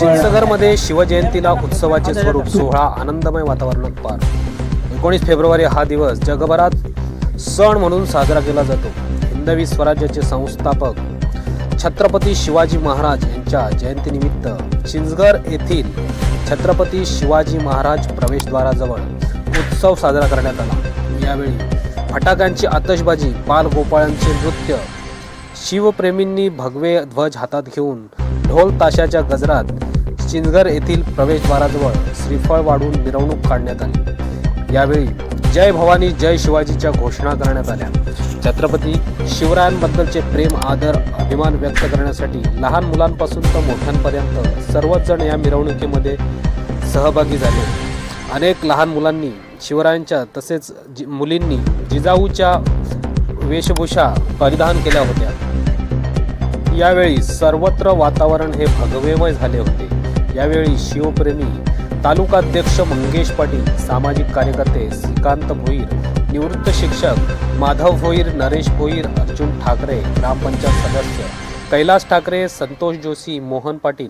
चिंचघरमध्ये शिवजयंतीला उत्सवाचे स्वरूप सोहळा आनंदमय वातावरणात पार. 19 फेब्रुवारी हा दिवस जगभरात सण म्हणून साजरा केला जातो. हिंदवी स्वराज्याचे संस्थापक छत्रपती शिवाजी महाराज यांच्या जयंतीनिमित्त चिंचघर येथील छत्रपती शिवाजी महाराज प्रवेशद्वाराजवळ उत्सव साजरा करण्यात आला. यावेळी फटाक्यांची आतषबाजी, बालगोपाळांचे नृत्य, शिवप्रेमींनी भगवे ध्वज हातात घेऊन ढोल ताशाच्या गजरात चिंचघर येथील प्रवेशद्वाराजवळ श्रीफळ वाढून मिरवणूक काढण्यात आली. यावेळी जय भवानी जय शिवाजीच्या घोषणा करण्यात आल्या. छत्रपती शिवरायांबद्दलचे प्रेम, आदर, अभिमान व्यक्त करण्यासाठी लहान मुलांपासून तर मोठ्यांपर्यंत सर्वच जण या मिरवणुकीमध्ये सहभागी झाले. अनेक लहान मुलांनी शिवरायांच्या तसेच मुलींनी जिजाऊच्या वेशभूषा परिधान केल्या होत्या. यावेळी सर्वत्र वातावरण हे भगवेमय झाले होते. यावेळी शिवप्रेमी तालुकाध्यक्ष मंगेश पाटील, सामाजिक कार्यकर्ते श्रीकांत भोईर, निवृत्त शिक्षक माधव भोईर, नरेश भोईर, अर्जुन ठाकरे, ग्रामपंचायत सदस्य कैलास ठाकरे, संतोष जोशी, मोहन पाटील,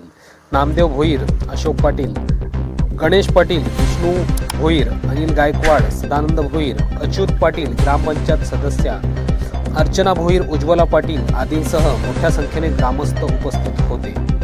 नामदेव भोईर, अशोक पाटील, गणेश पाटील, विष्णू भोईर, अनिल गायकवाड, सदानंद भोईर, अच्युत पाटील, ग्रामपंचायत सदस्या अर्चना भोईर, उज्ज्वला पाटील आदींसह मोठ्या संख्येने ग्रामस्थ उपस्थित होते.